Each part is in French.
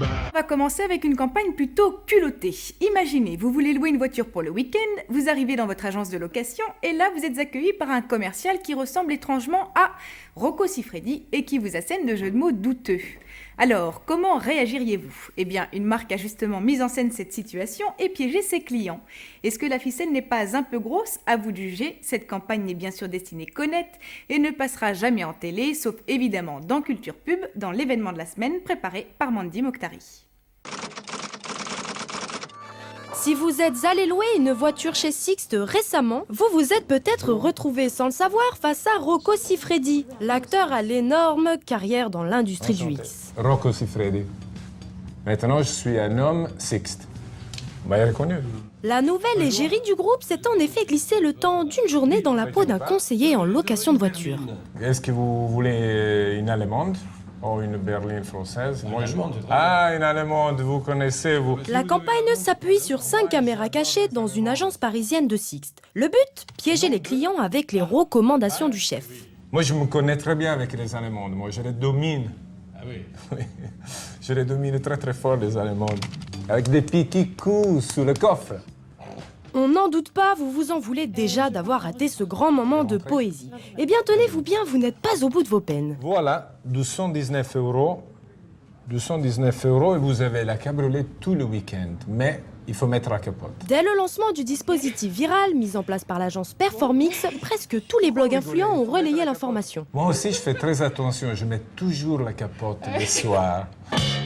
On va commencer avec une campagne plutôt culottée. Imaginez, vous voulez louer une voiture pour le week-end, vous arrivez dans votre agence de location et là vous êtes accueilli par un commercial qui ressemble étrangement à Rocco Siffredi et qui vous assène de jeux de mots douteux. Alors, comment réagiriez-vous? Eh bien, une marque a justement mis en scène cette situation et piégé ses clients. Est-ce que la ficelle n'est pas un peu grosse? À vous de juger. Cette campagne n'est bien sûr destinée qu'aux nets et ne passera jamais en télé, sauf évidemment dans Culture Pub, dans l'événement de la semaine préparé par Mandy Mokhtari. Si vous êtes allé louer une voiture chez Sixt récemment, vous vous êtes peut-être retrouvé sans le savoir face à Rocco Siffredi. L'acteur a l'énorme carrière dans l'industrie du X. Rocco Siffredi. Maintenant, je suis un homme Sixt. Vous m'avez reconnu. La nouvelle égérie du groupe s'est en effet glissée le temps d'une journée dans la peau d'un conseiller en location de voiture. Est-ce que vous voulez une allemande? Oh, une berline française. Une allemande, une allemande, vous connaissez, vous. La campagne s'appuie sur 5 caméras cachées dans une agence parisienne de Sixt. Le but, piéger les clients avec les recommandations du chef. Moi, je me connais très bien avec les allemandes. Moi, je les domine. Ah oui. Oui. Je les domine très très fort, les allemandes. Avec des petits coups sous le coffre. On n'en doute pas, vous vous en voulez déjà d'avoir raté ce grand moment de poésie. Eh bien, tenez-vous bien, vous n'êtes pas au bout de vos peines. Voilà, 219 €. 219 € et vous avez la cabriolet tout le week-end. Mais il faut mettre la capote. Dès le lancement du dispositif viral mis en place par l'agence Performix, presque tous les blogs influents ont relayé l'information. Moi aussi, je fais très attention. Je mets toujours la capote le soir.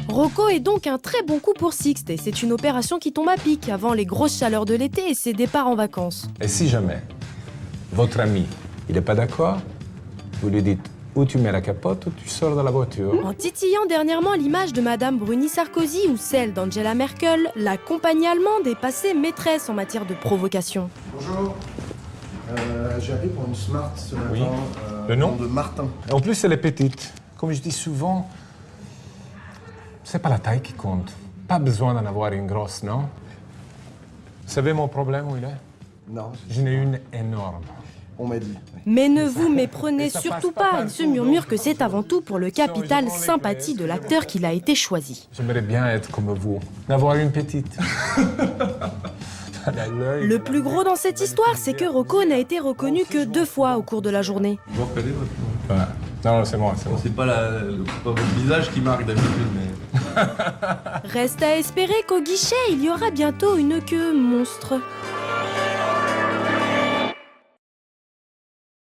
Rocco est donc un très bon coup pour Sixt et c'est une opération qui tombe à pic avant les grosses chaleurs de l'été et ses départs en vacances. Et si jamais votre ami, il n'est pas d'accord, vous lui dites ou tu mets la capote ou tu sors de la voiture. En titillant dernièrement l'image de Madame Bruni Sarkozy ou celle d'Angela Merkel, la compagnie allemande est passée maîtresse en matière de provocation. Bonjour, j'ai appelé pour une Smart ce matin. Oui. Le nom de Martin. En plus, elle est petite. Comme je dis souvent, c'est pas la taille qui compte. Pas besoin d'en avoir une grosse, non? Vous savez mon problème où il est? Non, Je n'ai une énorme. on m'a dit. Mais ne vous méprenez surtout pas, il se murmure que c'est avant tout pour le capital sympathie de l'acteur qu'il a été choisi. J'aimerais bien être comme vous, d'avoir une petite. Le plus gros dans cette histoire, c'est que Rocco n'a été reconnu que 2 fois au cours de la journée. Vous reconnaissez votre nom? Ouais. Non, c'est moi, c'est moi. C'est pas, pas votre visage qui marque d'habitude, mais... Reste à espérer qu'au guichet, il y aura bientôt une queue monstre.